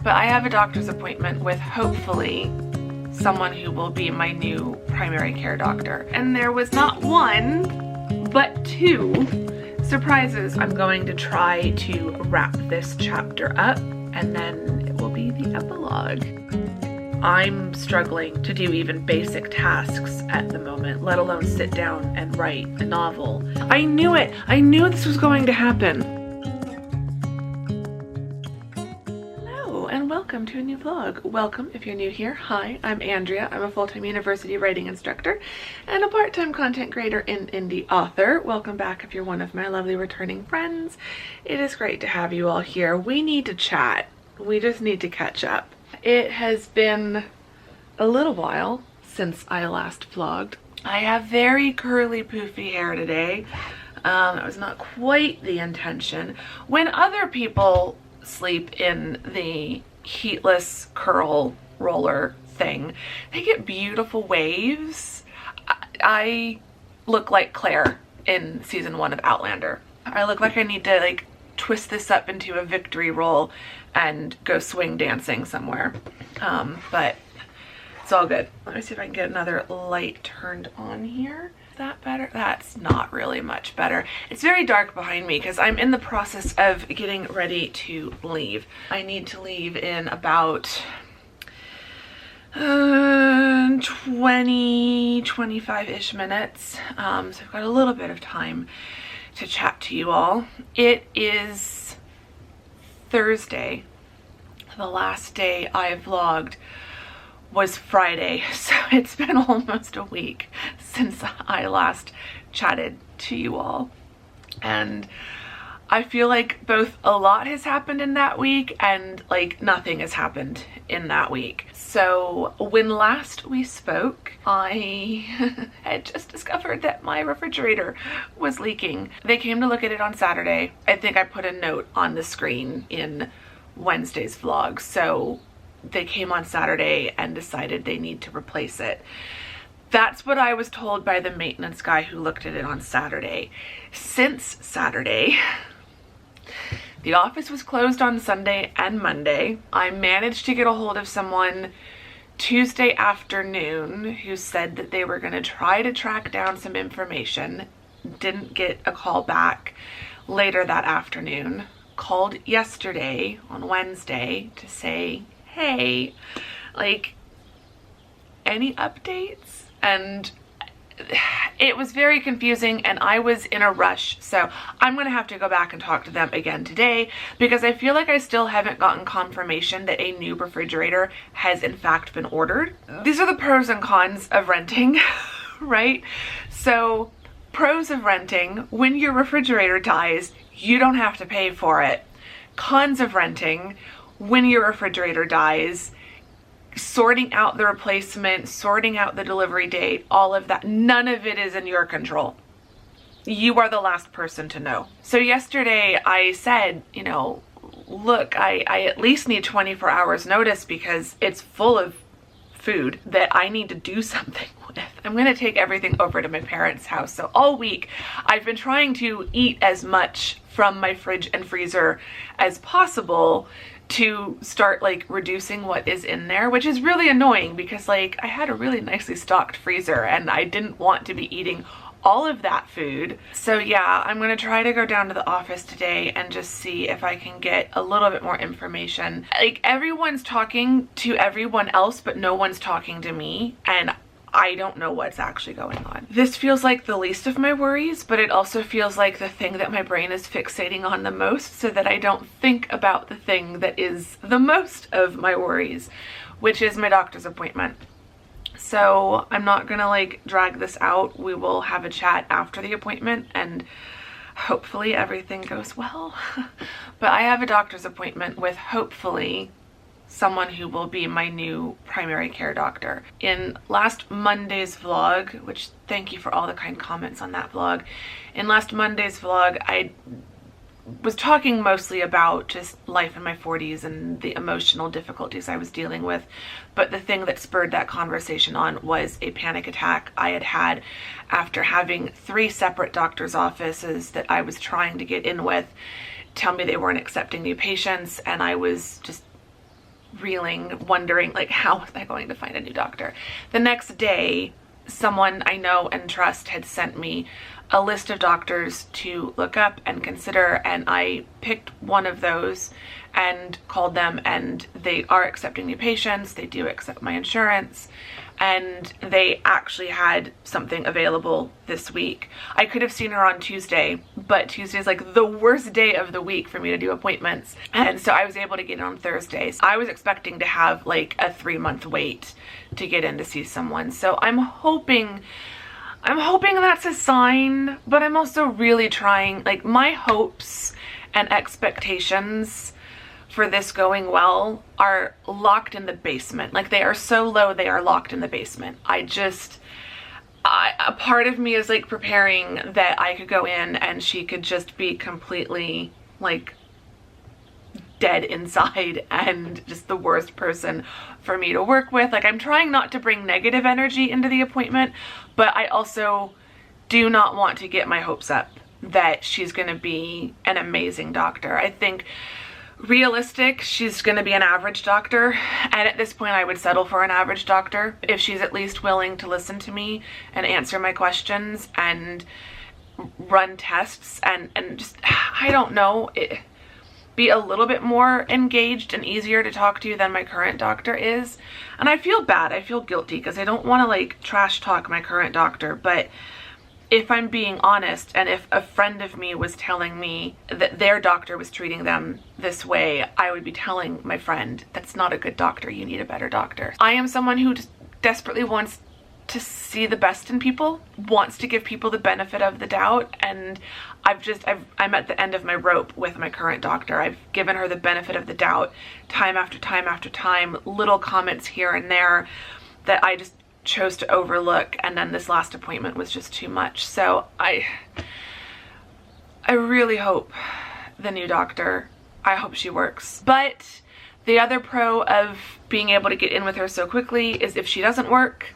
But I have a doctor's appointment with hopefully someone who will be my new primary care doctor. And there was not one, but two surprises. I'm going to try to wrap this chapter up and then it will be the epilogue. I'm struggling to do even basic tasks at the moment, let alone sit down and write a novel. I knew it! I knew this was going to happen! Hello, and welcome to a new vlog. Welcome if you're new here. Hi, I'm Andrea. I'm a full-time university writing instructor and a part-time content creator and indie author. Welcome back if you're one of my lovely returning friends. It is great to have you all here. We need to chat. We just need to catch up. It has been a little while since I last vlogged. I have very curly poofy hair today. That was not quite the intention. When other people sleep in the heatless curl roller thing, they get beautiful waves. I look like Claire in season 1 of Outlander. I look like I need to like twist this up into a victory roll and go swing dancing somewhere. But it's all good. Let me see if I can get another light turned on here. Is that better? That's not really much better. It's very dark behind me because I'm in the process of getting ready to leave. I need to leave in about 25-ish minutes. So I've got a little bit of time to chat to you all. It is Thursday. The last day I vlogged was Friday, so it's been almost a week since I last chatted to you all. And I feel like both a lot has happened in that week and like nothing has happened in that week. So when last we spoke, I had just discovered that my refrigerator was leaking. They came to look at it on Saturday. I think I put a note on the screen in Wednesday's vlog. So they came on Saturday and decided they need to replace it. That's what I was told by the maintenance guy who looked at it on Saturday. Since Saturday, the office was closed on Sunday and Monday. I managed to get a hold of someone Tuesday afternoon who said that they were going to try to track down some information. Didn't get a call back later that afternoon. Called yesterday on Wednesday to say, hey, like, any updates? And it was very confusing and I was in a rush, so I'm gonna have to go back and talk to them again today because I feel like I still haven't gotten confirmation that a new refrigerator has in fact been ordered. These are the pros and cons of renting, right? So pros of renting: when your refrigerator dies, you don't have to pay for it. Cons of renting: when your refrigerator dies, sorting out the replacement, sorting out the delivery date, all of that, none of it is in your control. You are the last person to know. So yesterday I said, you know, look, I at least need 24 hours notice because it's full of food that I need to do something with. I'm gonna take everything over to my parents' house. So all week I've been trying to eat as much from my fridge and freezer as possible to start like reducing what is in there, which is really annoying because like I had a really nicely stocked freezer and I didn't want to be eating all of that food. So yeah, I'm gonna try to go down to the office today and just see if I can get a little bit more information. Like, everyone's talking to everyone else, but no one's talking to me, and I don't know what's actually going on. This feels like the least of my worries, but it also feels like the thing that my brain is fixating on the most so that I don't think about the thing that is the most of my worries, which is my doctor's appointment. So I'm not gonna like drag this out. We will have a chat after the appointment and hopefully everything goes well. But I have a doctor's appointment with hopefully someone who will be my new primary care doctor. In last Monday's vlog, which thank you for all the kind comments on that vlog. In last Monday's vlog, I was talking mostly about just life in my 40s and the emotional difficulties I was dealing with. But the thing that spurred that conversation on was a panic attack I had had after having 3 separate doctor's offices that I was trying to get in with tell me they weren't accepting new patients, and I was just reeling, wondering like, how was I going to find a new doctor? The next day, someone I know and trust had sent me a list of doctors to look up and consider, and I picked one of those and called them, and they are accepting new patients. They do accept my insurance, and they actually had something available this week. I could have seen her on Tuesday, but Tuesday is like the worst day of the week for me to do appointments, and so I was able to get in on Thursdays. I was expecting to have like a 3-month wait to get in to see someone, so I'm hoping that's a sign, but I'm also really trying, like, my hopes and expectations for this going well are locked in the basement. Like, they are so low, they are locked in the basement. A part of me is like preparing that I could go in and she could just be completely like dead inside and just the worst person for me to work with. Like, I'm trying not to bring negative energy into the appointment, but I also do not want to get my hopes up that she's going to be an amazing doctor. I think realistic, she's going to be an average doctor, and at this point I would settle for an average doctor if she's at least willing to listen to me and answer my questions and run tests and just, I don't know, be a little bit more engaged and easier to talk to than my current doctor is. And I feel bad, I feel guilty, because I don't want to like trash talk my current doctor, but if I'm being honest, and if a friend of me was telling me that their doctor was treating them this way, I would be telling my friend, that's not a good doctor, you need a better doctor. I am someone who just desperately wants to see the best in people, wants to give people the benefit of the doubt, and I'm at the end of my rope with my current doctor. I've given her the benefit of the doubt time after time after time, little comments here and there that I just chose to overlook, and then this last appointment was just too much. So I really hope the new doctor, I hope she works. But the other pro of being able to get in with her so quickly is if she doesn't work,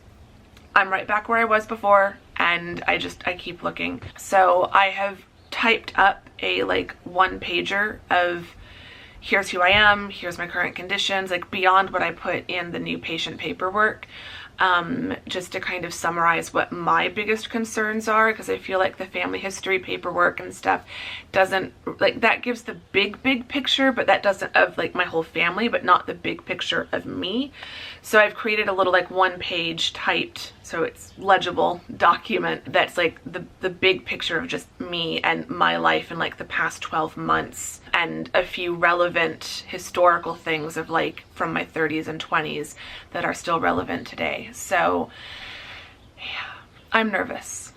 I'm right back where I was before, and I keep looking. So I have typed up a like 1-pager of here's who I am, here's my current conditions, like beyond what I put in the new patient paperwork, just to kind of summarize what my biggest concerns are, because I feel like the family history paperwork and stuff doesn't, like, that gives the big picture, but that doesn't, of like my whole family, but not the big picture of me. So I've created a little like 1-page typed, so it's legible document that's like the big picture of just me and my life in like the past 12 months, and a few relevant historical things of like from my 30s and 20s that are still relevant today. So yeah, I'm nervous.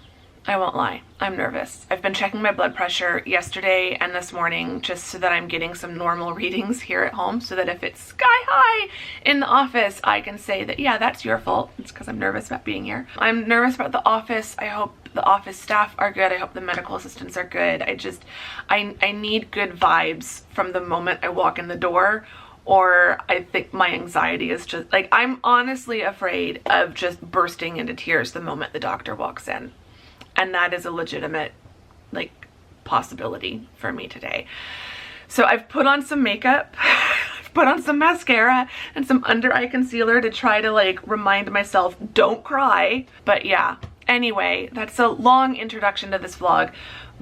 I won't lie, I'm nervous. I've been checking my blood pressure yesterday and this morning just so that I'm getting some normal readings here at home, so that if it's sky high in the office, I can say that, yeah, that's your fault. It's because I'm nervous about being here. I'm nervous about the office. I hope the office staff are good. I hope the medical assistants are good. I need good vibes from the moment I walk in the door, or I think my anxiety is just, like, I'm honestly afraid of just bursting into tears the moment the doctor walks in. And that is a legitimate, like, possibility for me today. So I've put on some makeup, I've put on some mascara and some under eye concealer to try to like remind myself, don't cry. But yeah, anyway, that's a long introduction to this vlog,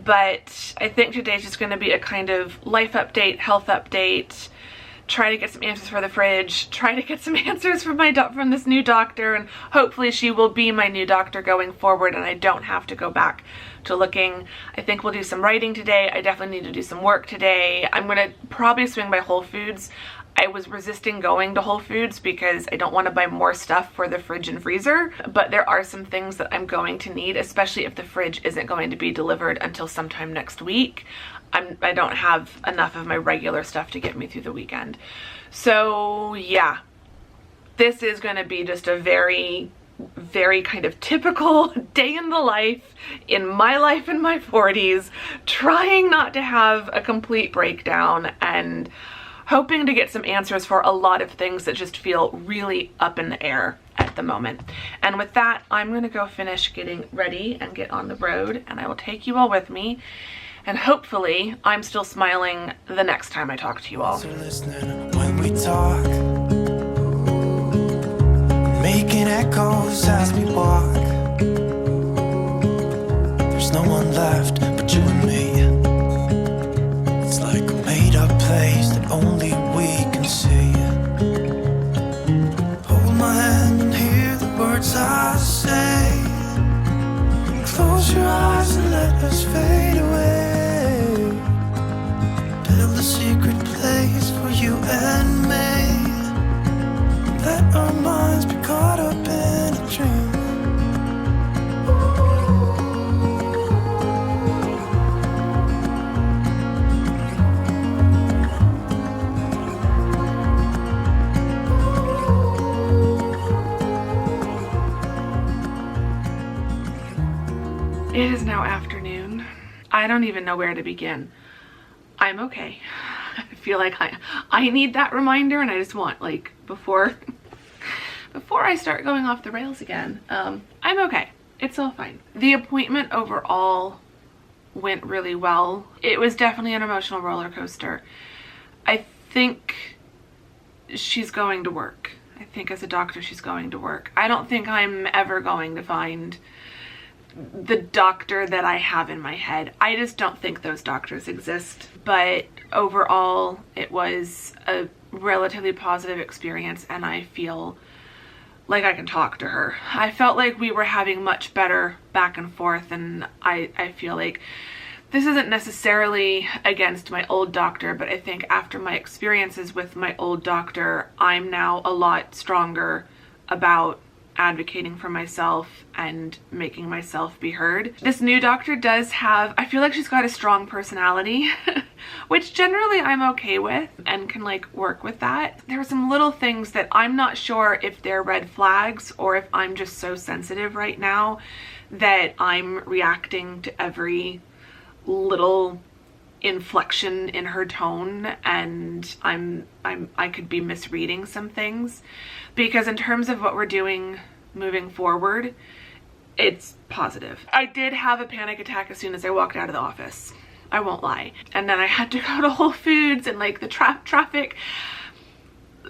but I think today's just gonna be a kind of life update, health update, try to get some answers for the fridge, try to get some answers from from this new doctor, and hopefully she will be my new doctor going forward and I don't have to go back to looking. I think we'll do some writing today. I definitely need to do some work today. I'm gonna probably swing by Whole Foods. I was resisting going to Whole Foods because I don't want to buy more stuff for the fridge and freezer, but there are some things that I'm going to need, especially if the fridge isn't going to be delivered until sometime next week. I don't have enough of my regular stuff to get me through the weekend. So yeah, this is going to be just a very kind of typical day in the life in my 40s, trying not to have a complete breakdown and hoping to get some answers for a lot of things that just feel really up in the air at the moment. And with that, I'm going to go finish getting ready and get on the road, and I will take you all with me. And hopefully I'm still smiling the next time I talk to you all. Listening when we talk. shadows as we walk. There's no one left but you and me. It's like a made-up place that only we can see. Hold my hand and hear the words I say. Close your eyes and let us fade away. Build a secret place for you and me. Let our minds be caught up in a dream. It is now afternoon. I don't even know where to begin. I'm okay. I feel like I need that reminder, and I just want, like, before I start going off the rails again, I'm okay. It's all fine. The appointment overall went really well. It was definitely an emotional roller coaster. I think she's going to work. I think as a doctor she's going to work. I don't think I'm ever going to find the doctor that I have in my head. I just don't think those doctors exist. But overall, it was a relatively positive experience, and I feel like I can talk to her. I felt like we were having much better back and forth, and I feel like this isn't necessarily against my old doctor, but I think after my experiences with my old doctor, I'm now a lot stronger about advocating for myself and making myself be heard. This new doctor does have, I feel like she's got a strong personality, which generally I'm okay with and can like work with that. There are some little things that I'm not sure if they're red flags or if I'm just so sensitive right now that I'm reacting to every little inflection in her tone, and I could be misreading some things, because in terms of what we're doing moving forward, it's positive. I did have a panic attack as soon as I walked out of the office, I won't lie, and then I had to go to Whole Foods, and like the traffic,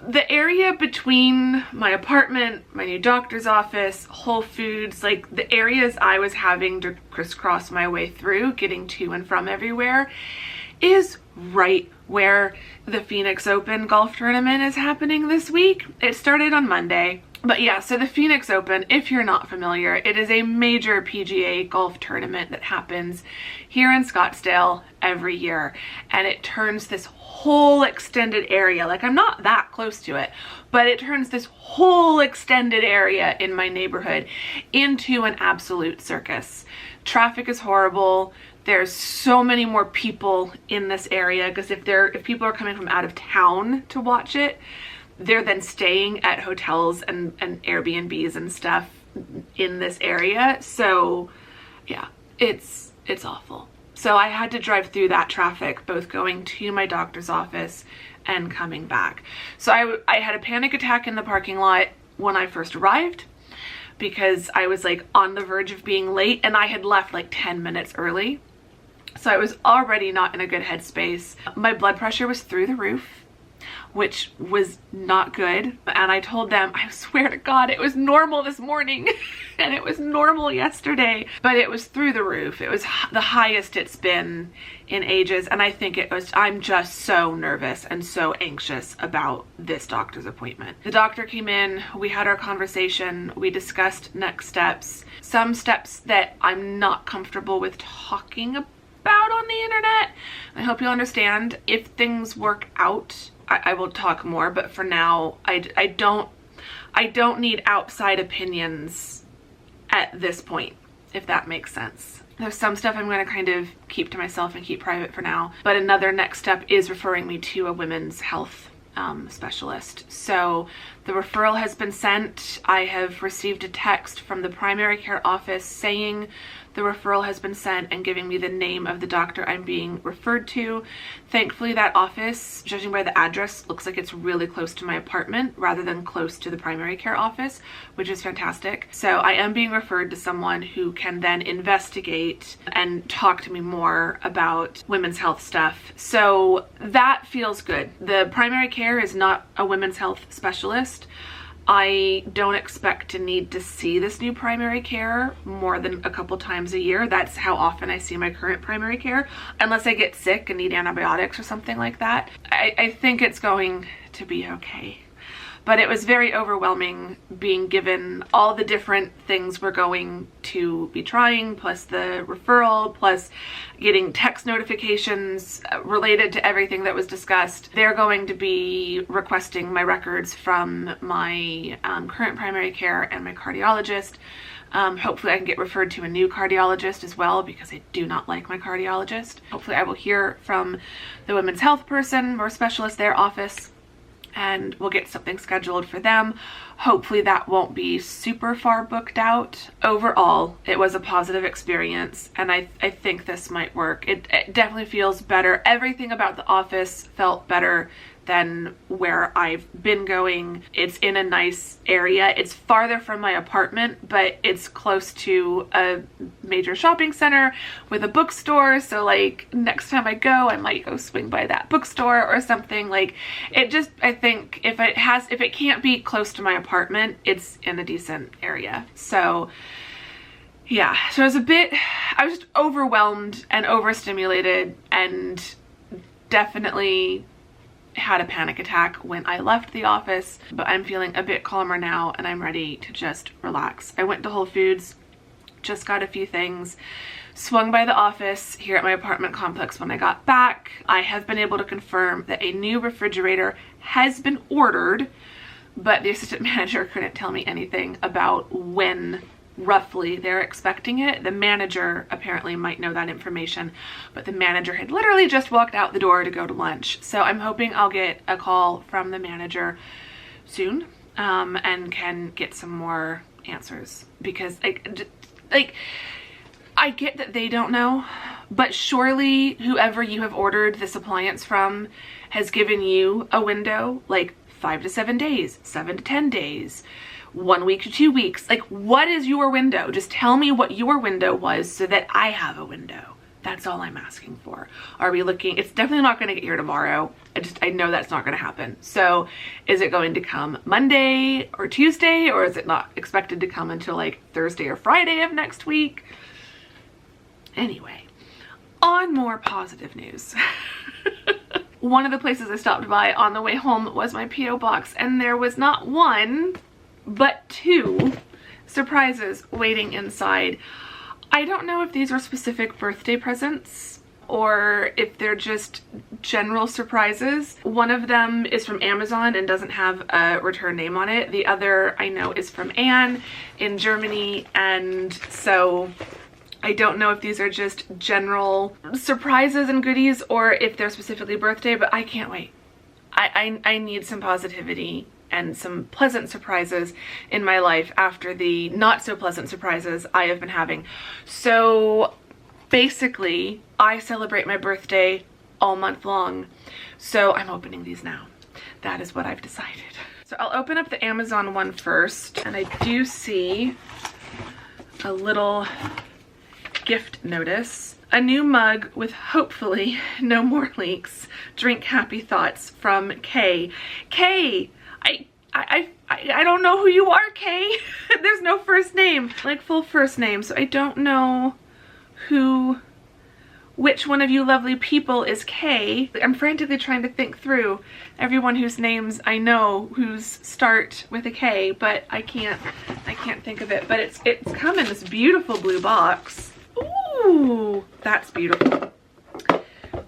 the area between my apartment, my new doctor's office, Whole Foods, like the areas I was having to crisscross my way through getting to and from everywhere is right where the Phoenix Open golf tournament is happening this week. It started on Monday. But yeah, so the Phoenix Open, if you're not familiar, it is a major PGA golf tournament that happens here in Scottsdale every year. And it turns this whole extended area, like I'm not that close to it, but it turns this whole extended area in my neighborhood into an absolute circus. Traffic is horrible. There's so many more people in this area because if people are coming from out of town to watch it, they're then staying at hotels and Airbnbs and stuff in this area. So yeah, it's awful. So I had to drive through that traffic, both going to my doctor's office and coming back. So I had a panic attack in the parking lot when I first arrived, because I was like on the verge of being late, and I had left like 10 minutes early. So I was already not in a good headspace. My blood pressure was through the roof, which was not good. And I told them, I swear to God, it was normal this morning and it was normal yesterday, but it was through the roof. It was the highest it's been in ages. And I think I'm just so nervous and so anxious about this doctor's appointment. The doctor came in, we had our conversation, we discussed next steps, some steps that I'm not comfortable with talking about on the internet. I hope you'll understand. If things work out, I will talk more, but for now, I don't need outside opinions at this point, if that makes sense. There's some stuff I'm going to kind of keep to myself and keep private for now, but another next step is referring me to a women's health specialist. So the referral has been sent. I have received a text from the primary care office saying the referral has been sent and giving me the name of the doctor I'm being referred to. Thankfully, that office, judging by the address, looks like it's really close to my apartment rather than close to the primary care office, which is fantastic. So I am being referred to someone who can then investigate and talk to me more about women's health stuff. So that feels good. The primary care is not a women's health specialist. I don't expect to need to see this new primary care more than a couple times a year. That's how often I see my current primary care, unless I get sick and need antibiotics or something like that. I think it's going to be okay. But it was very overwhelming being given all the different things we're going to be trying, plus the referral, plus getting text notifications related to everything that was discussed. They're going to be requesting my records from my current primary care and my cardiologist. Hopefully I can get referred to a new cardiologist as well, because I do not like my cardiologist. Hopefully I will hear from the women's health person or specialist, their office, and we'll get something scheduled for them. Hopefully that won't be super far booked out. Overall, it was a positive experience, and I think this might work. It definitely feels better. Everything about the office felt better than where I've been going. It's in a nice area. It's farther from my apartment, but it's close to a major shopping center with a bookstore. So like next time I go, I might go swing by that bookstore or something. Like it just, I think if it can't be close to my apartment, it's in a decent area. So yeah, so I was just overwhelmed and overstimulated, and definitely had a panic attack when I left the office, but I'm feeling a bit calmer now and I'm ready to just relax. I went to Whole Foods, just got a few things, swung by the office here at my apartment complex when I got back. I have been able to confirm that a new refrigerator has been ordered, but the assistant manager couldn't tell me anything about when roughly they're expecting it. The manager apparently might know that information, but the manager had literally just walked out the door to go to lunch. So I'm hoping I'll get a call from the manager soon and can get some more answers, because I get that they don't know, but surely whoever you have ordered this appliance from has given you a window, like 5 to 7 days, 7 to 10 days, 1 week to 2 weeks. Like, what is your window? Just tell me what your window was so that I have a window. That's all I'm asking for. Are we looking? It's definitely not going to get here tomorrow. I know that's not going to happen. So is it going to come Monday or Tuesday, or is it not expected to come until like Thursday or Friday of next week? Anyway, on more positive news. One of the places I stopped by on the way home was my P.O. box, and there was not one, but 2 surprises waiting inside. I don't know if these are specific birthday presents or if they're just general surprises. One of them is from Amazon and doesn't have a return name on it. The other I know is from Anne in Germany, and so I don't know if these are just general surprises and goodies or if they're specifically birthday, but I can't wait. I need some positivity and some pleasant surprises in my life after the not so pleasant surprises I have been having. So basically, I celebrate my birthday all month long, so I'm opening these now. That is what I've decided. So I'll open up the Amazon one first, and I do see a little gift notice. A new mug with hopefully no more leaks. Drink happy thoughts from Kay. Kay! I don't know who you are, Kay. There's no first name, like full first name, so I don't know which one of you lovely people is Kay. I'm frantically trying to think through everyone whose names I know whose start with a K, but I can't think of it. But it's come in this beautiful blue box. Ooh, that's beautiful.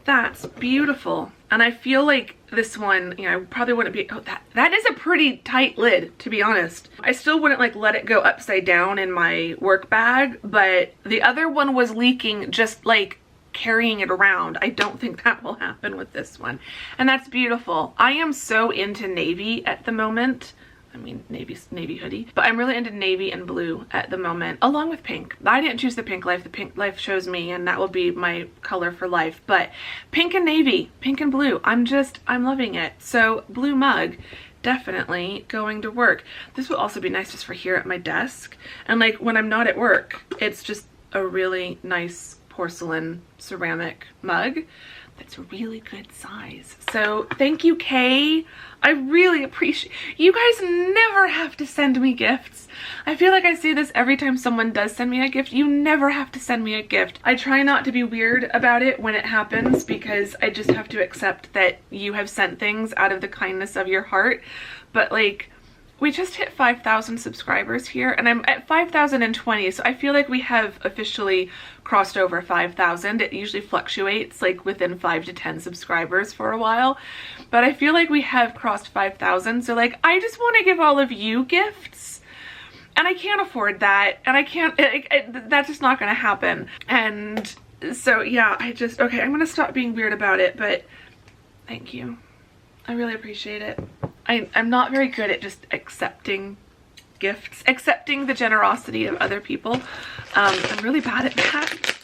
That's beautiful. And I feel like this one, you know, probably wouldn't be, oh, that is a pretty tight lid, to be honest. I still wouldn't like let it go upside down in my work bag, but the other one was leaking just like carrying it around. I don't think that will happen with this one. And that's beautiful. I am so into navy at the moment. I mean, navy hoodie, but I'm really into navy and blue at the moment, along with pink. I didn't choose the pink life. The pink life chose me, and that will be my color for life. But pink and navy, pink and blue, I'm loving it. So blue mug, definitely going to work. This will also be nice just for here at my desk. And like when I'm not at work, it's just a really nice porcelain ceramic mug that's really good size. So thank you, Kay. I really appreciate, you guys never have to send me gifts. I feel like I say this every time someone does send me a gift. You never have to send me a gift. I try not to be weird about it when it happens, because I just have to accept that you have sent things out of the kindness of your heart. But like, we just hit 5,000 subscribers here, and I'm at 5,020, so I feel like we have officially crossed over 5,000. It usually fluctuates like within 5 to 10 subscribers for a while, but I feel like we have crossed 5,000. So like, I just want to give all of you gifts, and I can't afford that, and I can't, that's just not going to happen. And so yeah, okay, I'm going to stop being weird about it, but thank you. I really appreciate it. I'm not very good at just accepting gifts, accepting the generosity of other people. I'm really bad at that.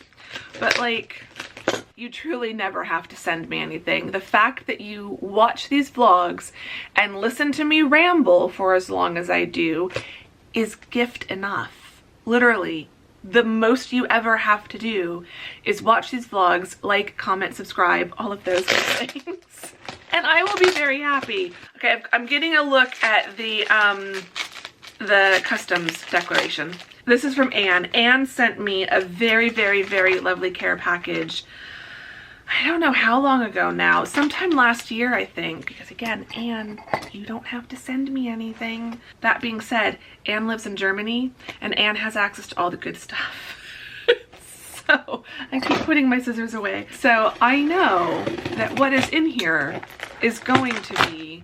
But like, you truly never have to send me anything. The fact that you watch these vlogs and listen to me ramble for as long as I do is gift enough. Literally, the most you ever have to do is watch these vlogs, like, comment, subscribe, all of those things. And I will be very happy. Okay, I'm getting a look at the customs declaration. This is from Anne. Anne sent me a very, very, very lovely care package. I don't know how long ago now. Sometime last year, I think. Because again, Anne, you don't have to send me anything. That being said, Anne lives in Germany, and Anne has access to all the good stuff. So I keep putting my scissors away. So I know that what is in here is going to be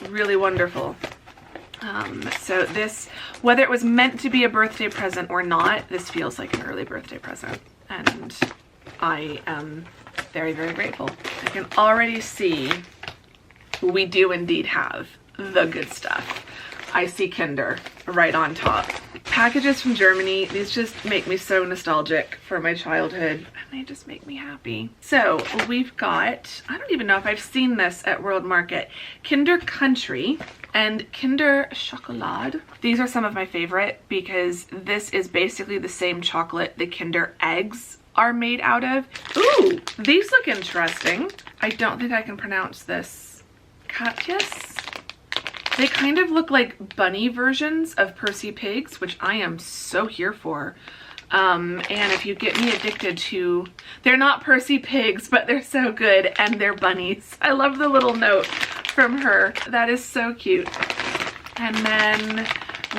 really wonderful. So this, whether it was meant to be a birthday present or not, this feels like an early birthday present. And I am very, very grateful. I can already see we do indeed have the good stuff. I see Kinder right on top. Packages from Germany, these just make me so nostalgic for my childhood, and they just make me happy. So we've got, I don't even know if I've seen this at World Market, Kinder Country and Kinder Chocolade. These are some of my favorite because this is basically the same chocolate the Kinder eggs are made out of. Ooh, these look interesting. I don't think I can pronounce this. Katjes? They kind of look like bunny versions of Percy Pigs, which I am so here for. And if you get me addicted to, they're not Percy Pigs, but they're so good, and they're bunnies. I love the little note from her. That is so cute. And then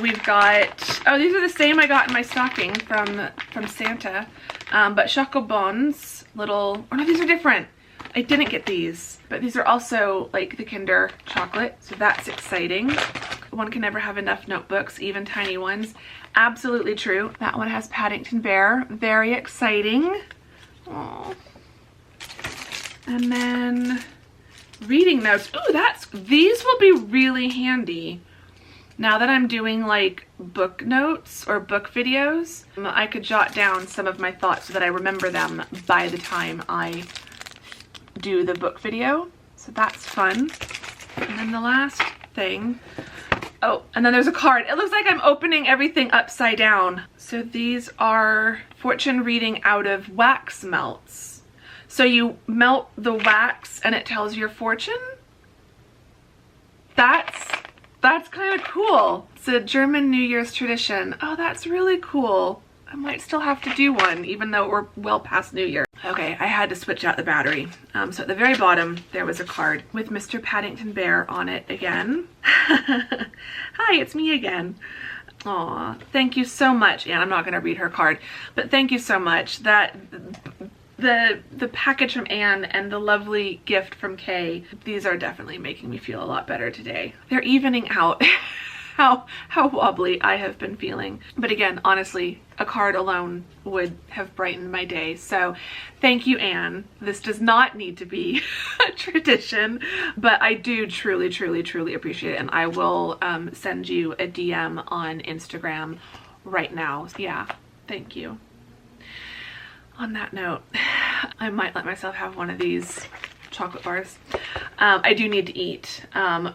we've got, oh, these are the same I got in my stocking from Santa. But Chocobons, little, oh no, these are different. I didn't get these, but these are also like the Kinder chocolate, so that's exciting. One can never have enough notebooks, even tiny ones. Absolutely true. That one has Paddington Bear. Very exciting. Aww. And then reading notes. Ooh, these will be really handy. Now that I'm doing like book notes or book videos, I could jot down some of my thoughts so that I remember them by the time I do the book video. So that's fun. And then the last thing, oh, and then there's a card. It looks like I'm opening everything upside down. So these are fortune reading out of wax melts. So you melt the wax and it tells your fortune. That's kind of cool. It's a German New Year's tradition. Oh, that's really cool. I might still have to do one, even though we're well past New Year. Okay, I had to switch out the battery. So at the very bottom, there was a card with Mr. Paddington Bear on it again. Hi, it's me again. Aw, thank you so much. And I'm not gonna read her card, but thank you so much. That the package from Anne and the lovely gift from Kay, these are definitely making me feel a lot better today. They're evening out how wobbly I have been feeling. But again, honestly, a card alone would have brightened my day. So thank you, Anne. This does not need to be a tradition, but I do truly, truly, truly appreciate it. And I will send you a DM on Instagram right now. Yeah, thank you. On that note, I might let myself have one of these chocolate bars. I do need to eat,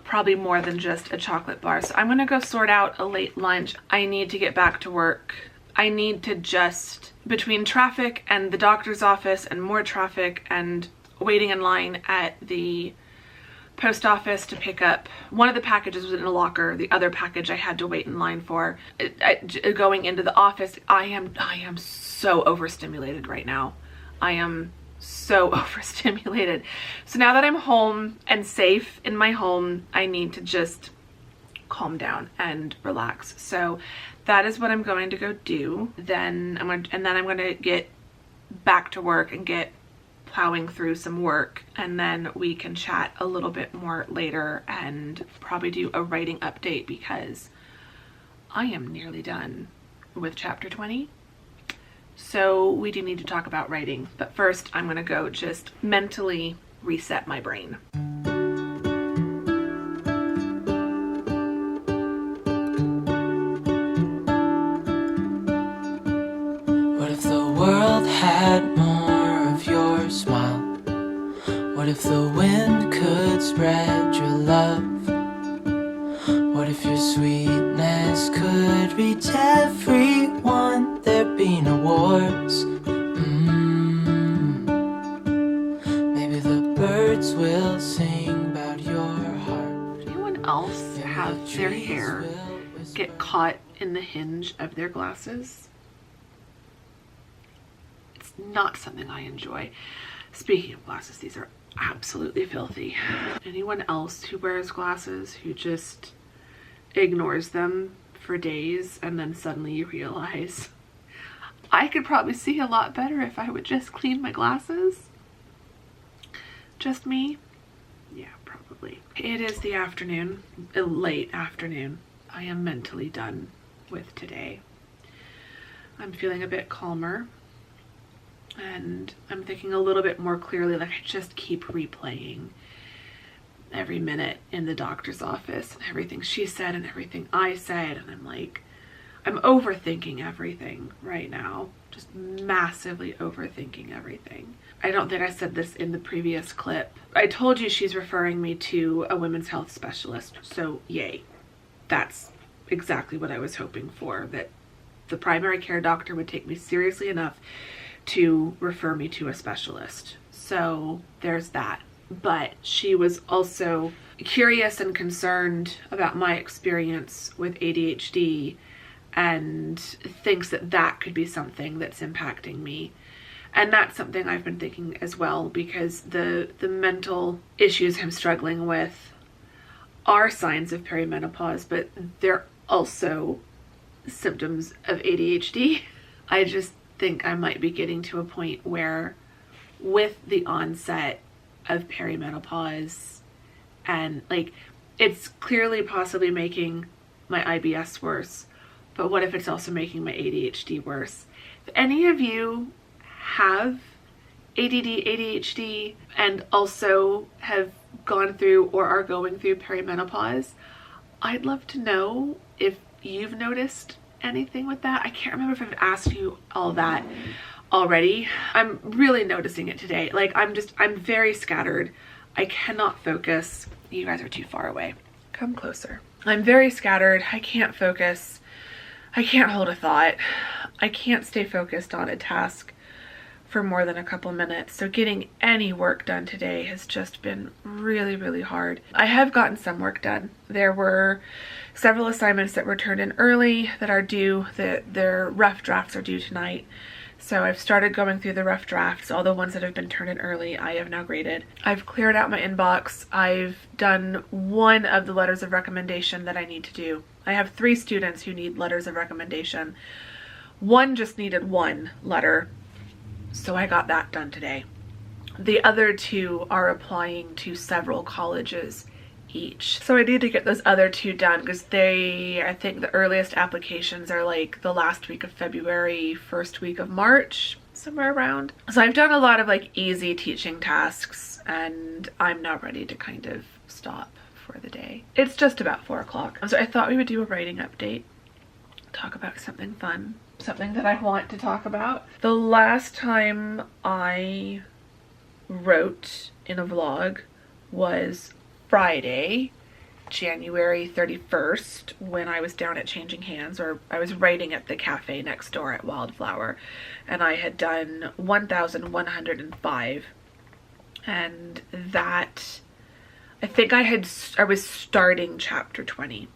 probably more than just a chocolate bar. So I'm gonna go sort out a late lunch. I need to get back to work. I need to just, between traffic and the doctor's office and more traffic and waiting in line at the post office to pick up one of the packages. Was in a locker. The other package I had to wait in line for. Going into the office, I am so overstimulated right now. I am so overstimulated. So now that I'm home and safe in my home, I need to just calm down and relax. So that is what I'm going to go do. Then I'm going to get back to work and get plowing through some work, and then we can chat a little bit more later and probably do a writing update because I am nearly done with chapter 20. So we do need to talk about writing, but first I'm gonna go just mentally reset my brain. What if the world had more of your smile? What if the wind could spread your love? What if your sweetness could reach everyone? There'd be no wars. Maybe the birds will sing about your heart. Does anyone else have their hair get caught in the hinge of their glasses? It's not something I enjoy. Speaking of glasses, these are absolutely filthy. Anyone else who wears glasses who just ignores them for days and then suddenly you realize I could probably see a lot better if I would just clean my glasses? Just me? Yeah, probably. It is the afternoon, late afternoon. I am mentally done with today. I'm feeling a bit calmer and I'm thinking a little bit more clearly. Like, I just keep replaying every minute in the doctor's office and everything she said and everything I said, and I'm like, I'm overthinking everything right now. Just massively overthinking everything. I don't think I said this in the previous clip. I told you she's referring me to a women's health specialist, so yay. That's exactly what I was hoping for, that the primary care doctor would take me seriously enough to refer me to a specialist. So there's that. But she was also curious and concerned about my experience with ADHD and thinks that that could be something that's impacting me. And that's something I've been thinking as well, because the mental issues I'm struggling with are signs of perimenopause, but they're also symptoms of ADHD. I just think I might be getting to a point where with the onset of perimenopause, and like, it's clearly possibly making my IBS worse, but what if it's also making my ADHD worse? If any of you have ADD, ADHD, and also have gone through or are going through perimenopause, I'd love to know if you've noticed anything with that. I can't remember if I've asked you all that already. I'm really noticing it today. Like, I'm very scattered. I cannot focus. You guys are too far away. Come closer. I'm very scattered. I can't focus. I can't hold a thought. I can't stay focused on a task for more than a couple minutes. So getting any work done today has just been really, really hard. I have gotten some work done. There were several assignments that were turned in early that are due. Their rough drafts are due tonight. So I've started going through the rough drafts. All the ones that have been turned in early, I have now graded. I've cleared out my inbox. I've done one of the letters of recommendation that I need to do. I have 3 students who need letters of recommendation. One just needed 1 letter, so I got that done today. The other 2 are applying to several colleges each. So I need to get those other 2 done because I think the earliest applications are like the last week of February, first week of March, somewhere around. So I've done a lot of like easy teaching tasks and I'm now ready to kind of stop for the day. It's just about 4 o'clock. So I thought we would do a writing update, talk about something fun, something that I want to talk about. The last time I wrote in a vlog was Friday, January 31st, when I was down at Changing Hands, or I was writing at the cafe next door at Wildflower, and I had done 1,105. and that I think I was starting chapter 20.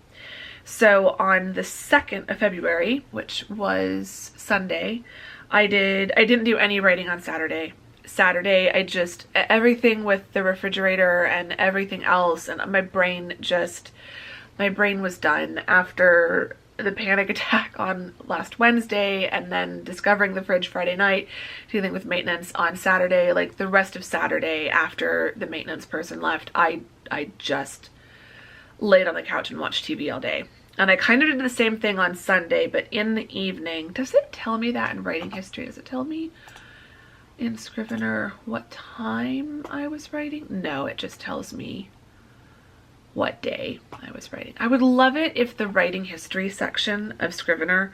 So on the 2nd of February, which was Sunday, I didn't do any writing on Saturday. I just, everything with the refrigerator and everything else, and my brain was done after the panic attack on last Wednesday, and then discovering the fridge Friday night, dealing with maintenance on Saturday. Like the rest of Saturday after the maintenance person left, I just laid on the couch and watched TV all day. And I kind of did the same thing on Sunday, but in the evening. Does it tell me that in writing history? Does it tell me in Scrivener what time I was writing? No, it just tells me what day I was writing. I would love it if the writing history section of Scrivener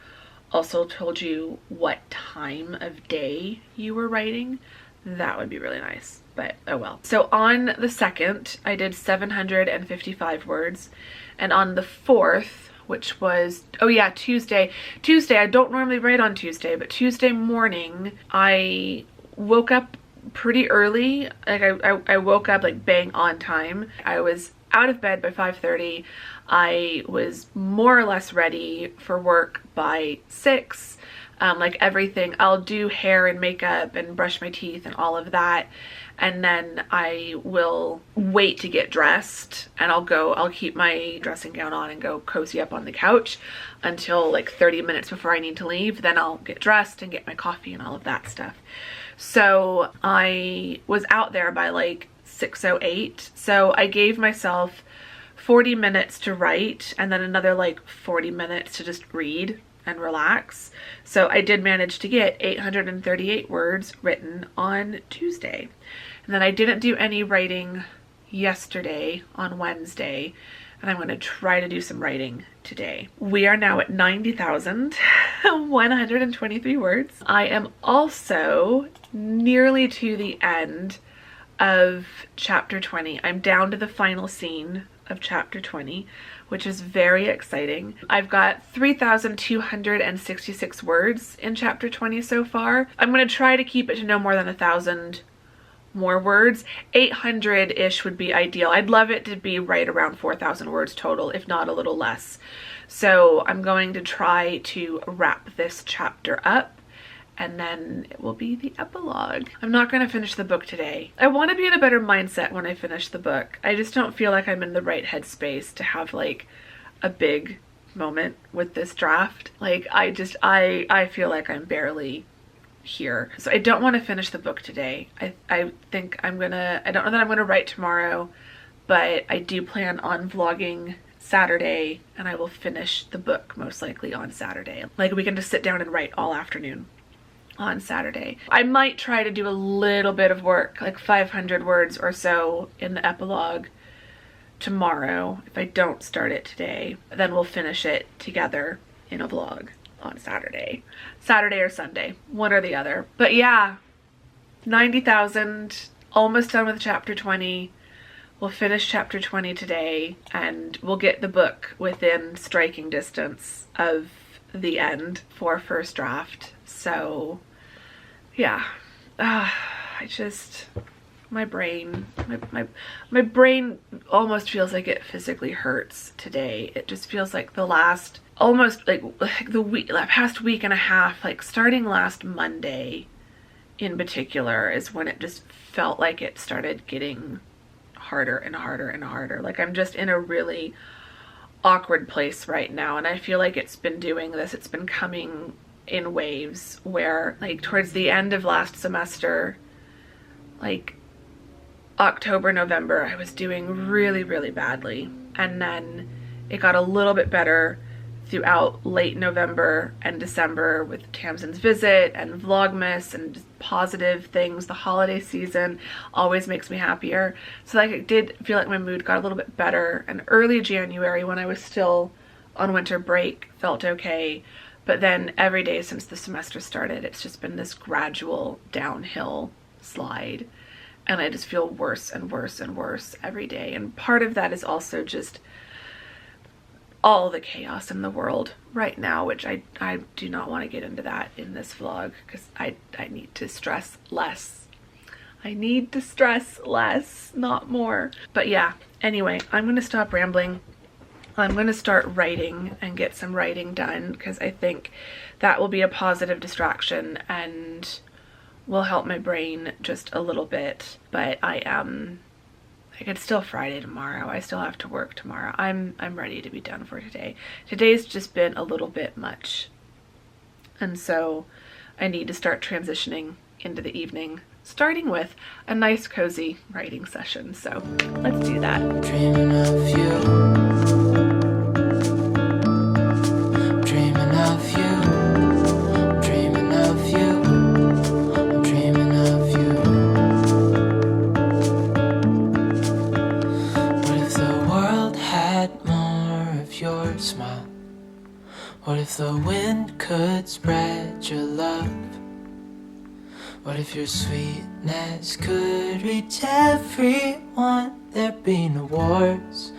also told you what time of day you were writing. That would be really nice, but oh well. So on the 2nd, I did 755 words, and on the 4th, which was, oh yeah, Tuesday, I don't normally write on Tuesday, but Tuesday morning, I woke up pretty early. Like I woke up like bang on time. I was out of bed by 5:30. I was more or less ready for work by 6. Like everything, I'll do hair and makeup and brush my teeth and all of that, and then I will wait to get dressed, and I'll keep my dressing gown on and go cozy up on the couch until like 30 minutes before I need to leave. Then I'll get dressed and get my coffee and all of that stuff. So I was out there by like 6:08. So I gave myself 40 minutes to write and then another like 40 minutes to just read and relax. So I did manage to get 838 words written on Tuesday. And then I didn't do any writing yesterday on Wednesday, and I'm going to try to do some writing today. We are now at 90,123 words. I am also nearly to the end of chapter 20. I'm down to the final scene of chapter 20, which is very exciting. I've got 3,266 words in chapter 20 so far. I'm going to try to keep it to no more than 1,000 more words. 800-ish would be ideal. I'd love it to be right around 4,000 words total, if not a little less. So I'm going to try to wrap this chapter up, and then it will be the epilogue. I'm not going to finish the book today. I want to be in a better mindset when I finish the book. I just don't feel like I'm in the right headspace to have like a big moment with this draft. Like I feel like I'm barely here. So I don't want to finish the book today. I think I don't know that I'm gonna write tomorrow, but I do plan on vlogging Saturday, and I will finish the book most likely on Saturday. Like we can just sit down and write all afternoon on Saturday. I might try to do a little bit of work, like 500 words or so in the epilogue tomorrow. If I don't start it today, then we'll finish it together in a vlog on Saturday or Sunday, one or the other. But yeah, 90,000, almost done with chapter 20. We'll finish chapter 20 today, and we'll get the book within striking distance of the end for first draft. So yeah, my brain almost feels like it physically hurts today. It just feels like the last, almost like the past week and a half, like starting last Monday in particular, is when it just felt like it started getting harder and harder and harder. Like I'm just in a really awkward place right now, and I feel like it's been doing this. It's been coming in waves where like towards the end of last semester, like October, November, I was doing really, really badly. And then it got a little bit better throughout late November and December with Tamsin's visit and Vlogmas and just positive things. The holiday season always makes me happier. So like it did feel like my mood got a little bit better. And early January, when I was still on winter break, felt okay. But then every day since the semester started, it's just been this gradual downhill slide. And I just feel worse and worse and worse every day. And part of that is also just all the chaos in the world right now, which I do not want to get into that in this vlog, because I need to stress less I need to stress less, not more. But yeah, anyway, I'm gonna stop rambling. I'm gonna start writing and get some writing done, because I think that will be a positive distraction and will help my brain just a little bit. But like, it's still Friday tomorrow. I still have to work tomorrow. I'm ready to be done for today. Today's just been a little bit much. And so I need to start transitioning into the evening, starting with a nice cozy writing session. So let's do that. Dreaming of you. Dreaming of you. Dreaming of you. I'm dreaming of you. What if the world had more of your smile? What if the wind could spread your love? What if your sweetness could reach everyone? There'd be no wars.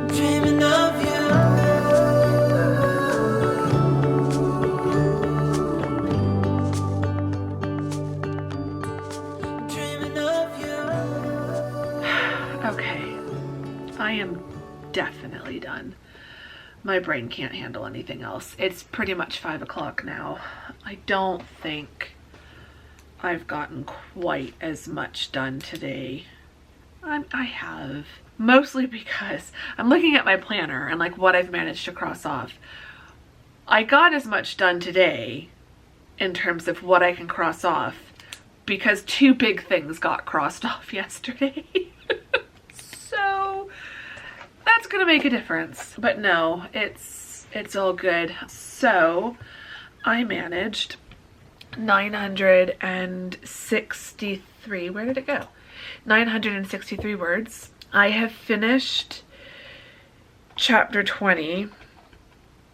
Dreaming of you. Dreaming of you. Okay, I am definitely done. My brain can't handle anything else. It's pretty much 5 o'clock now. I don't think I've gotten quite as much done today. I have. Mostly because I'm looking at my planner and like what I've managed to cross off. I got as much done today in terms of what I can cross off because 2 big things got crossed off yesterday. So that's gonna make a difference. But no, it's all good. So I managed 963, where did it go? 963 words. I have finished chapter 20.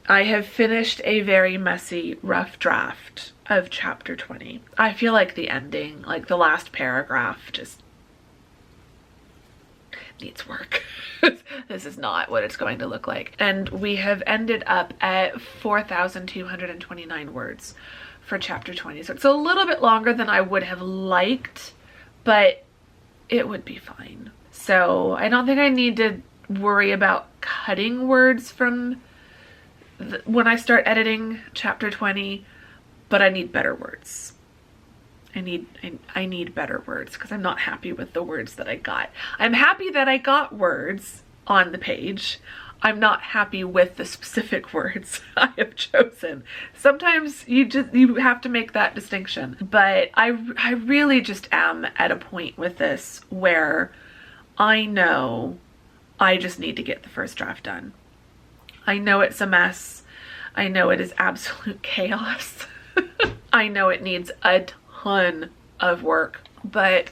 I have finished a very messy, rough draft of chapter 20. I feel like the ending, like the last paragraph, just needs work. This is not what it's going to look like. And we have ended up at 4,229 words for chapter 20. So it's a little bit longer than I would have liked, but it would be fine. So I don't think I need to worry about cutting words from when I start editing chapter 20, but I need better words. I need better words because I'm not happy with the words that I got. I'm happy that I got words on the page. I'm not happy with the specific words I have chosen. Sometimes you have to make that distinction. But I really just am at a point with this where I know I just need to get the first draft done. I know it's a mess. I know it is absolute chaos. I know it needs a ton of work, but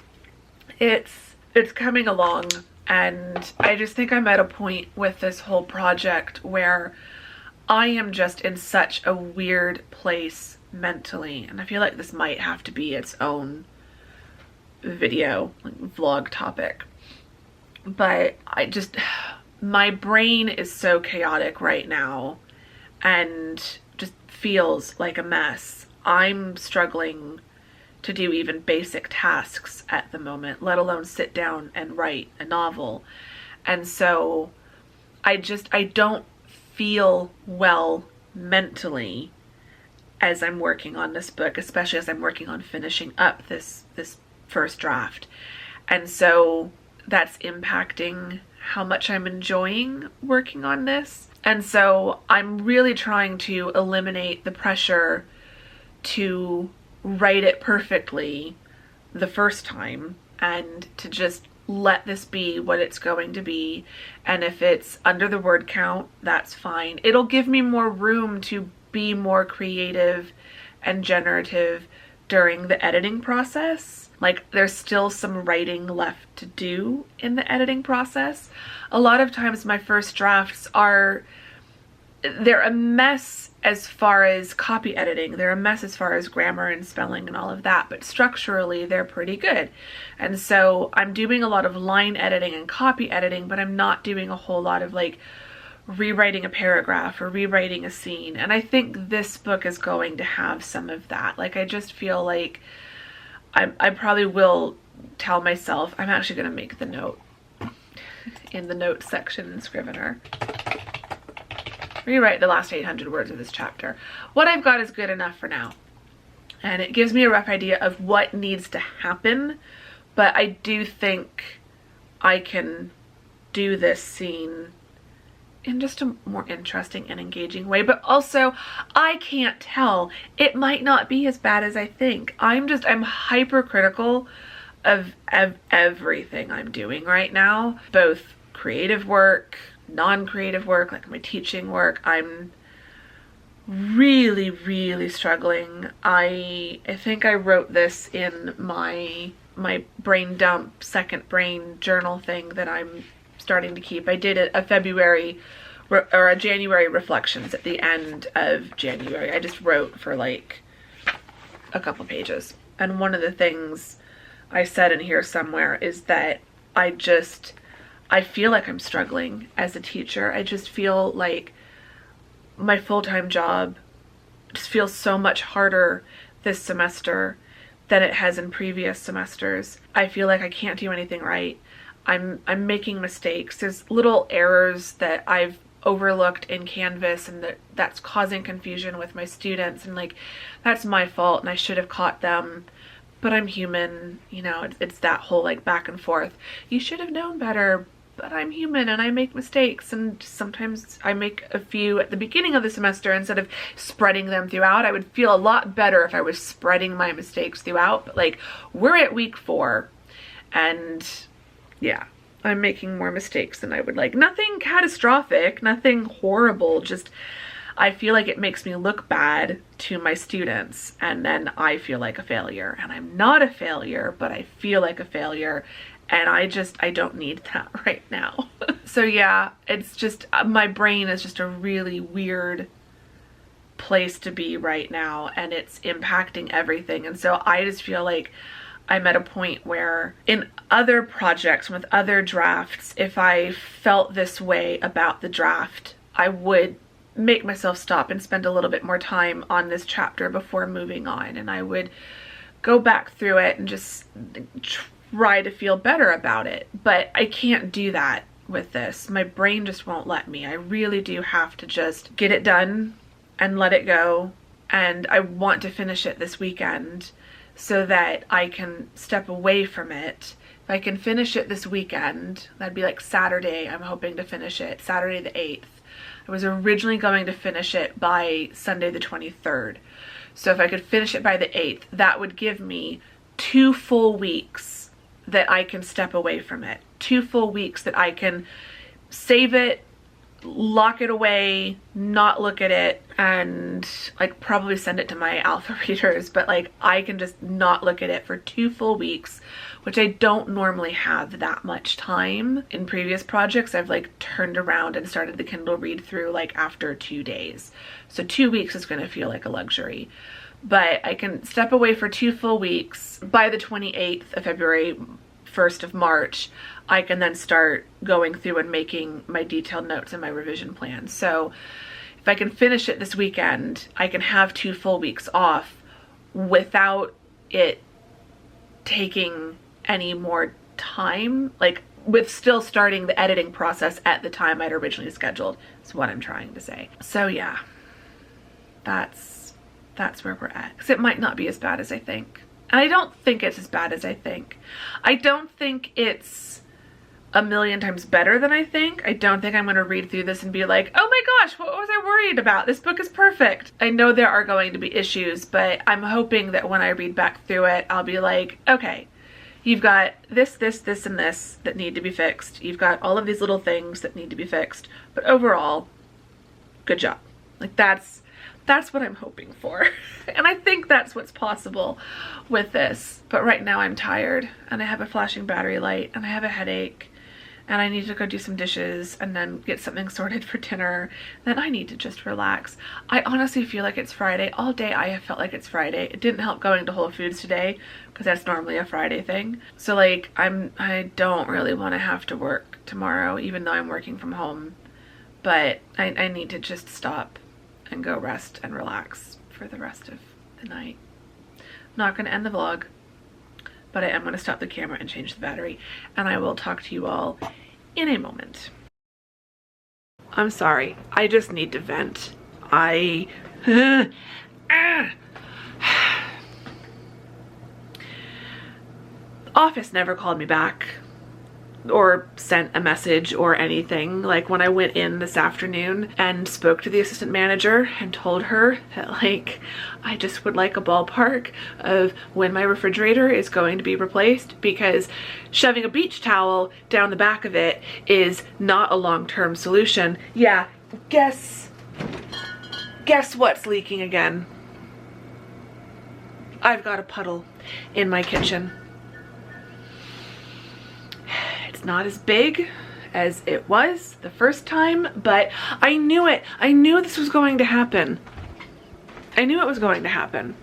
it's coming along, and I just think I'm at a point with this whole project where I am just in such a weird place mentally, and I feel like this might have to be its own video, like vlog topic. But my brain is so chaotic right now and just feels like a mess. I'm struggling to do even basic tasks at the moment, let alone sit down and write a novel. And so I don't feel well mentally as I'm working on this book, especially as I'm working on finishing up this first draft. And so that's impacting how much I'm enjoying working on this. And so I'm really trying to eliminate the pressure to write it perfectly the first time and to just let this be what it's going to be. And if it's under the word count, that's fine. It'll give me more room to be more creative and generative during the editing process. Like, there's still some writing left to do in the editing process. A lot of times my first drafts are they're a mess as far as copy editing. They're a mess as far as grammar and spelling and all of that, but structurally they're pretty good. And so I'm doing a lot of line editing and copy editing, but I'm not doing a whole lot of like rewriting a paragraph or rewriting a scene. And I think this book is going to have some of that. Like, I just feel like I probably will tell myself, I'm actually going to make the note in the notes section in Scrivener. Rewrite the last 800 words of this chapter. What I've got is good enough for now. And it gives me a rough idea of what needs to happen, but I do think I can do this scene in just a more interesting and engaging way. But also, I can't tell. It might not be as bad as I think. I'm hypercritical of everything I'm doing right now, both creative work, non-creative work, like my teaching work. I'm really struggling. I think I wrote this in my brain dump second brain journal thing that I'm starting to keep. I did a February or a January reflections at the end of January. I just wrote for like a couple pages, and one of the things I said in here somewhere is that I feel like I'm struggling as a teacher. I just feel like my full-time job just feels so much harder this semester than it has in previous semesters. I feel like I can't do anything right. I'm making mistakes. There's little errors that I've overlooked in Canvas, and that's causing confusion with my students, and like, that's my fault and I should have caught them. But I'm human, you know, it's that whole like back and forth. You should have known better, but I'm human and I make mistakes, and sometimes I make a few at the beginning of the semester instead of spreading them throughout. I would feel a lot better if I was spreading my mistakes throughout, but like, we're at week 4 and yeah, I'm making more mistakes than I would like. Nothing catastrophic, nothing horrible, just I feel like it makes me look bad to my students, and then I feel like a failure. And I'm not a failure, but I feel like a failure, and I don't need that right now. So yeah, it's just, my brain is just a really weird place to be right now, and it's impacting everything. And so I just feel like I'm at a point where in other projects with other drafts, if I felt this way about the draft, I would make myself stop and spend a little bit more time on this chapter before moving on, and I would go back through it and just try to feel better about it. But I can't do that with this. My brain just won't let me. I really do have to just get it done and let it go, and I want to finish it this weekend so that I can step away from it. If I can finish it this weekend, that'd be like Saturday. I'm hoping to finish it Saturday the 8th. I was originally going to finish it by Sunday the 23rd. So if I could finish it by the 8th, that would give me 2 full weeks that I can step away from it. 2 full weeks that I can save it, lock it away, not look at it, and like probably send it to my alpha readers, but like I can just not look at it for 2 full weeks, which I don't normally have that much time. In previous projects, I've like turned around and started the Kindle read through like after 2 days. So 2 weeks is going to feel like a luxury, but I can step away for 2 full weeks. By the 28th of February, 1st of March, I can then start going through and making my detailed notes and my revision plan. So if I can finish it this weekend, I can have 2 full weeks off without it taking any more time, like with still starting the editing process at the time I'd originally scheduled, is what I'm trying to say. So yeah, that's where we're at, because it might not be as bad as I think. And I don't think it's as bad as I think. I don't think it's a million times better than I think. I don't think I'm going to read through this and be like, oh my gosh, what was I worried about? This book is perfect. I know there are going to be issues, but I'm hoping that when I read back through it, I'll be like, okay, you've got this, and this that need to be fixed. You've got all of these little things that need to be fixed. But overall, good job. Like that's what I'm hoping for. And I think that's what's possible with this. But right now I'm tired, and I have a flashing battery light, and I have a headache, and I need to go do some dishes and then get something sorted for dinner. Then I need to just relax. I honestly feel like it's Friday. All day I have felt like it's Friday. It didn't help going to Whole Foods today because that's normally a Friday thing. So like I don't really want to have to work tomorrow, even though I'm working from home. But I need to just stop and go rest and relax for the rest of the night. I'm not going to end the vlog, but I am going to stop the camera and change the battery, and I will talk to you all in a moment. I'm sorry, I just need to vent. The office never called me back or sent a message or anything. Like when I went in this afternoon and spoke to the assistant manager and told her that like I just would like a ballpark of when my refrigerator is going to be replaced, because shoving a beach towel down the back of it is not a long-term solution. Yeah, guess what's leaking again? I've got a puddle in my kitchen. It's not as big as it was the first time, but I knew it. I knew this was going to happen. I knew it was going to happen.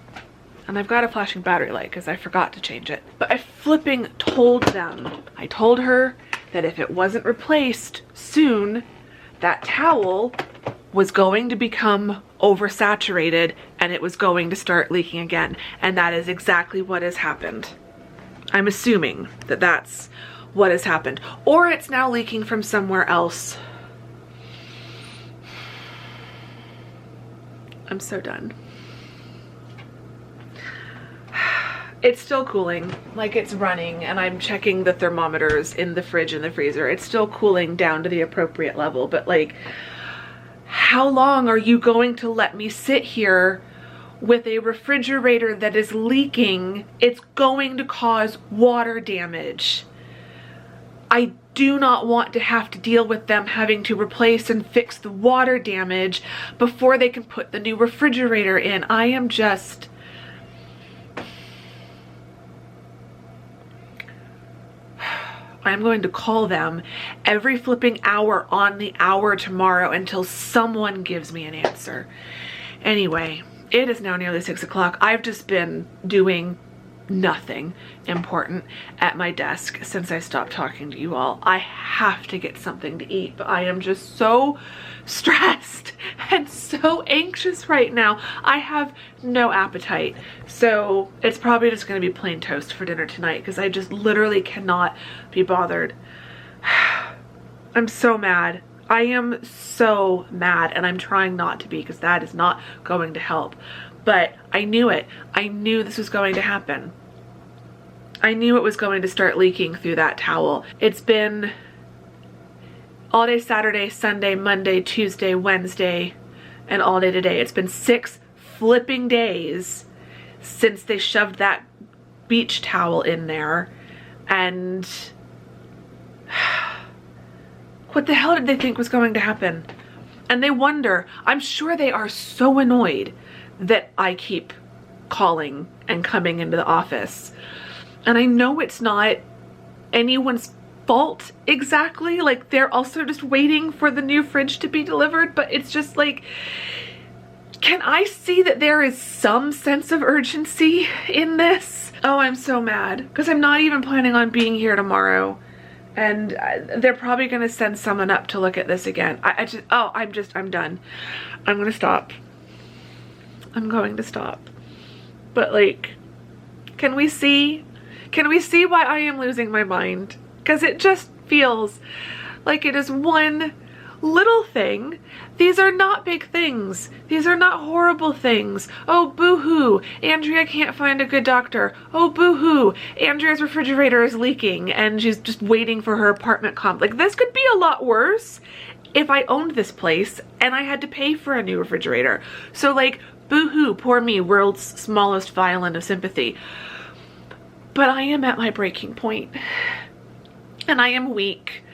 And I've got a flashing battery light because I forgot to change it. But I flipping told them. I told her that if it wasn't replaced soon, that towel was going to become oversaturated and it was going to start leaking again. And that is exactly what has happened. I'm assuming that that's what has happened, or it's now leaking from somewhere else. I'm so done. It's still cooling, like it's running, and I'm checking the thermometers in the fridge and the freezer. It's still cooling down to the appropriate level, but like, how long are you going to let me sit here with a refrigerator that is leaking? It's going to cause water damage. I do not want to have to deal with them having to replace and fix the water damage before they can put the new refrigerator in. I am just... I'm going to call them every flipping hour on the hour tomorrow until someone gives me an answer. Anyway, it is now nearly 6 o'clock. I've just been doing nothing important at my desk since I stopped talking to you all. I have to get something to eat, but I am just so stressed and so anxious right now. I have no appetite, so it's probably just going to be plain toast for dinner tonight because I just literally cannot be bothered. I'm so mad. I am so mad, and I'm trying not to be because that is not going to help. But I knew it. I knew this was going to happen. I knew it was going to start leaking through that towel. It's been all day Saturday, Sunday, Monday, Tuesday, Wednesday, and all day today. It's been 6 flipping days since they shoved that beach towel in there. And what the hell did they think was going to happen? And they wonder, I'm sure they are so annoyed that I keep calling and coming into the office. And I know it's not anyone's fault exactly. Like, they're also just waiting for the new fridge to be delivered, but it's just like, can I see that there is some sense of urgency in this? Oh, I'm so mad because I'm not even planning on being here tomorrow. And they're probably going to send someone up to look at this again. I'm done. I'm going to stop. I'm going to stop. But like, can we see why I am losing my mind? Because it just feels like it is one little thing. These are not big things. These are not horrible things. Oh, boo-hoo, Andrea can't find a good doctor. Oh, boo-hoo, Andrea's refrigerator is leaking and she's just waiting for her apartment comp. Like, this could be a lot worse if I owned this place and I had to pay for a new refrigerator. So like, boo-hoo, poor me, world's smallest violin of sympathy. But I am at my breaking point. And I am weak.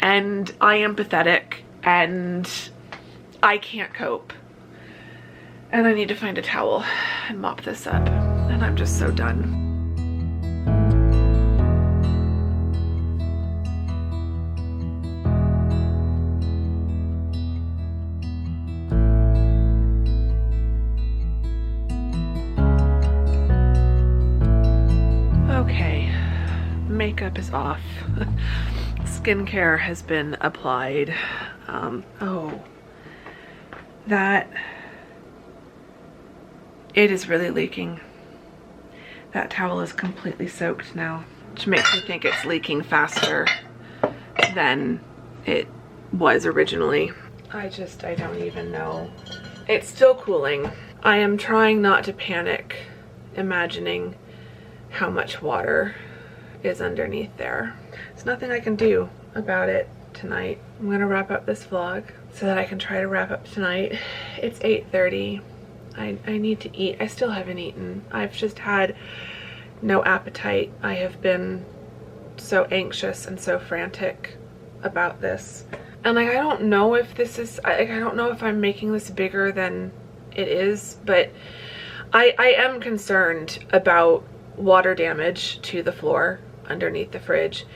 And I am pathetic. And I can't cope. And I need to find a towel and mop this up. And I'm just so done. makeup is off. Skincare has been applied. Oh, that, it is really leaking. That towel is completely soaked now, which makes me think it's leaking faster than it was originally. I don't even know. It's still cooling. I am trying not to panic, imagining how much water is underneath there. There's nothing I can do about it tonight. I'm gonna wrap up this vlog so that I can try to wrap up tonight. It's 8:30. I need to eat. I still haven't eaten. I've just had no appetite. I have been so anxious and so frantic about this. And like, I don't know if this is, I don't know if I'm making this bigger than it is, but I am concerned about water damage to the floor underneath the fridge.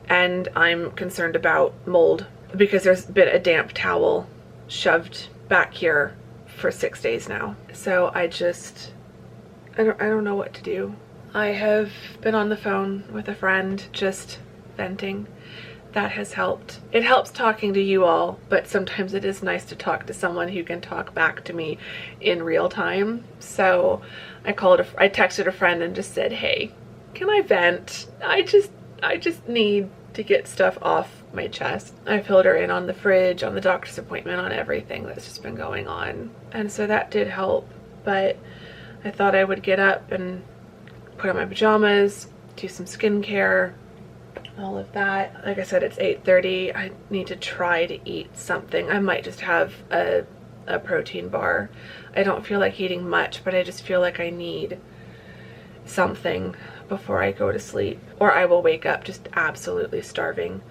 And I'm concerned about mold because there's been a damp towel shoved back here for 6 days now. So I don't know what to do. I have been on the phone with a friend just venting. That has helped. It helps talking to you all, but sometimes it is nice to talk to someone who can talk back to me in real time. So I texted a friend and just said, hey, can I vent? I just need to get stuff off my chest. I filled her in on the fridge, on the doctor's appointment, on everything that's just been going on. And so that did help, but I thought I would get up and put on my pajamas, do some skincare, all of that. Like I said, it's 8:30. I need to try to eat something. I might just have a protein bar. I don't feel like eating much, but I just feel like I need something before I go to sleep, or I will wake up just absolutely starving,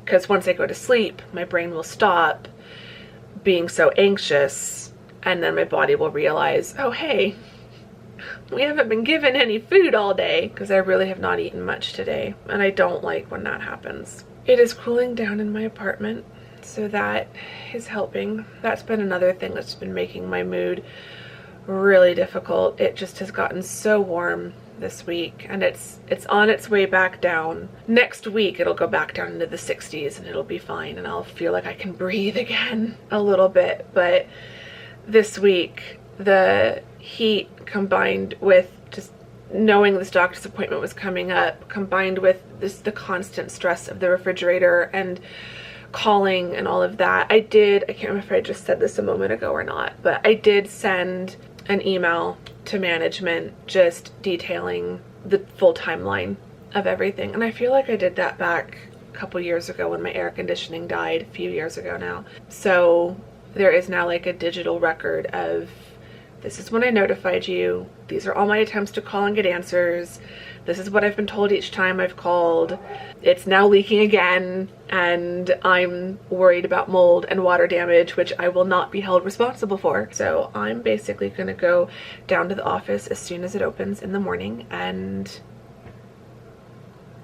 because once I go to sleep my brain will stop being so anxious, and then my body will realize, oh hey, we haven't been given any food all day, because I really have not eaten much today, and I don't like when that happens. It is cooling down in my apartment, so that is helping. That's been another thing that's been making my mood really difficult. It just has gotten so warm this week, and it's on its way back down. Next week it'll go back down into the 60s and it'll be fine, and I'll feel like I can breathe again a little bit. But this week the heat, combined with just knowing this doctor's appointment was coming up, combined with the constant stress of the refrigerator and calling and all of that. I can't remember if I just said this a moment ago or not, but I did send an email to management just detailing the full timeline of everything. And I feel like I did that back a couple years ago when my air conditioning died, a few years ago now. So there is now like a digital record of, this is when I notified you, these are all my attempts to call and get answers, this is what I've been told each time I've called, it's now leaking again, and I'm worried about mold and water damage, which I will not be held responsible for. So I'm basically gonna go down to the office as soon as it opens in the morning, and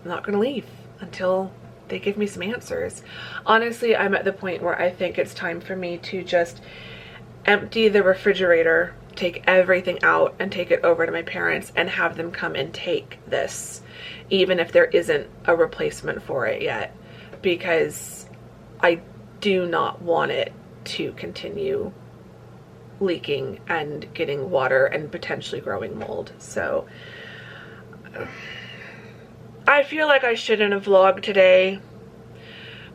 I'm not gonna leave until they give me some answers. Honestly, I'm at the point where I think it's time for me to just empty the refrigerator, take everything out and take it over to my parents and have them come and take this, even if there isn't a replacement for it yet, because I do not want it to continue leaking and getting water and potentially growing mold. So I feel like I shouldn't have vlogged today,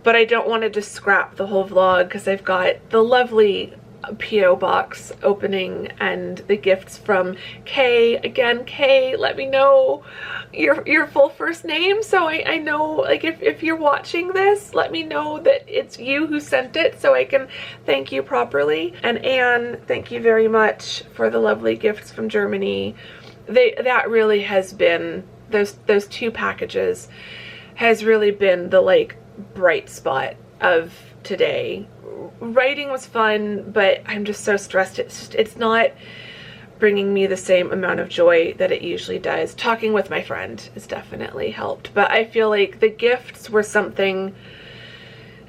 but I don't want to just scrap the whole vlog because I've got the lovely P.O. box opening and the gifts from Kay. Again, Kay, let me know your full first name so I know, like, if you're watching this, let me know that it's you who sent it so I can thank you properly. And Anne, thank you very much for the lovely gifts from Germany. That really has been, those two packages has really been the like bright spot of today. Writing was fun, but I'm just so stressed. It's not bringing me the same amount of joy that it usually does. Talking with my friend has definitely helped, but I feel like the gifts were something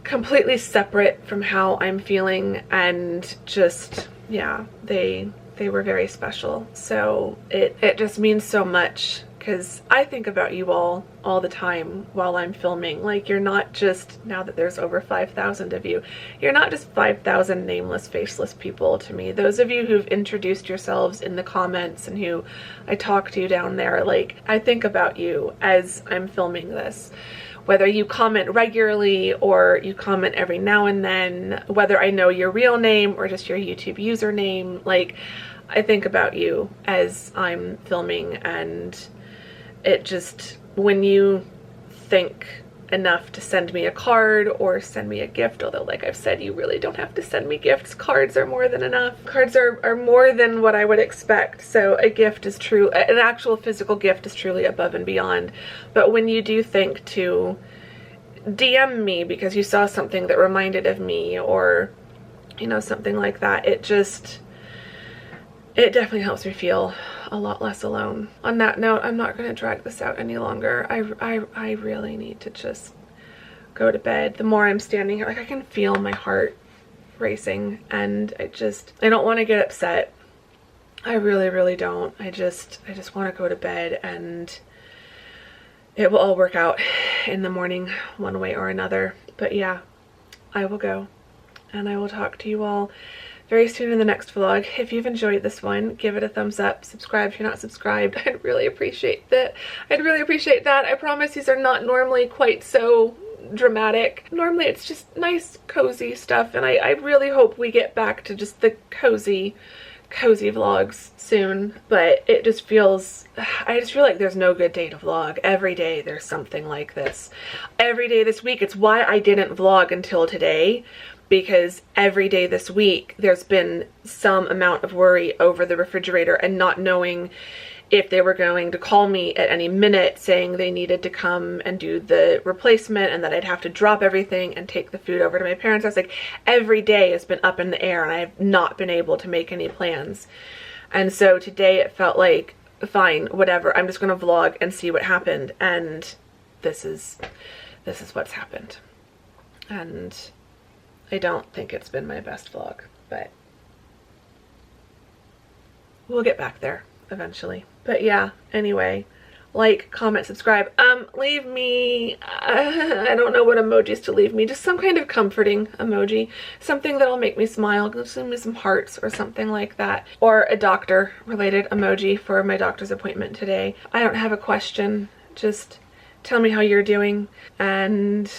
completely separate from how I'm feeling, and just, yeah, they were very special. So it just means so much because I think about you all the time while I'm filming. Like, you're not just, now that there's over 5,000 of you, you're not just 5,000 nameless, faceless people to me. Those of you who've introduced yourselves in the comments and who I talk to down there, like, I think about you as I'm filming this. Whether you comment regularly or you comment every now and then, whether I know your real name or just your YouTube username, like, I think about you as I'm filming, and it just, when you think enough to send me a card or send me a gift, although like I've said, you really don't have to send me gifts. Cards are more than enough. Cards are more than what I would expect. So a gift is true, an actual physical gift is truly above and beyond. But when you do think to DM me because you saw something that reminded of me, or, you know, something like that, it definitely helps me feel a lot less alone. On that note, I'm not going to drag this out any longer. I really need to just go to bed. The more I'm standing here, like, I can feel my heart racing, and I don't want to get upset. I really don't. I just want to go to bed, and it will all work out in the morning one way or another. But yeah, I will go, and I will talk to you all very soon in the next vlog. If you've enjoyed this one, give it a thumbs up, subscribe if you're not subscribed. I'd really appreciate that. I promise these are not normally quite so dramatic. Normally it's just nice, cozy stuff, and I really hope we get back to just the cozy vlogs soon. But it just feels, I just feel like there's no good day to vlog. Every day there's something like this. Every day this week. It's why I didn't vlog until today, because every day this week there's been some amount of worry over the refrigerator and not knowing if they were going to call me at any minute saying they needed to come and do the replacement, and that I'd have to drop everything and take the food over to my parents' house. Like, every day has been up in the air, and I have not been able to make any plans. And so today it felt like, fine, whatever, I'm just gonna vlog and see what happened. And this is what's happened. And I don't think it's been my best vlog, but we'll get back there eventually. But yeah, anyway, like, comment, subscribe. Leave me, I don't know what emojis to leave me, just some kind of comforting emoji, something that'll make me smile. Just send me some hearts or something like that, or a doctor related emoji for my doctor's appointment today. I don't have a question, just tell me how you're doing, and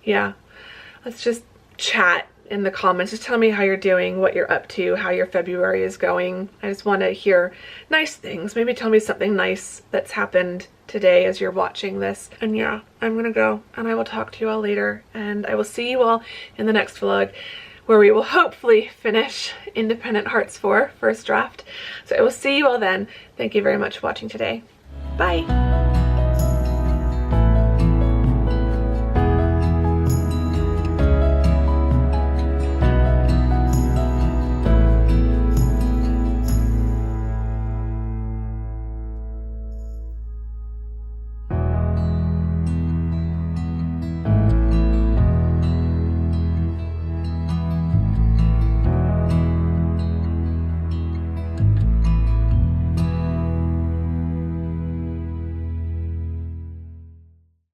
yeah, let's just chat in the comments. Just tell me how you're doing, what you're up to, how your February is going. I just want to hear nice things. Maybe tell me something nice that's happened today as you're watching this. And yeah, I'm gonna go, and I will talk to you all later, and I will see you all in the next vlog, where we will hopefully finish Independent Hearts 4 first draft. So I will see you all then. Thank you very much for watching today. Bye.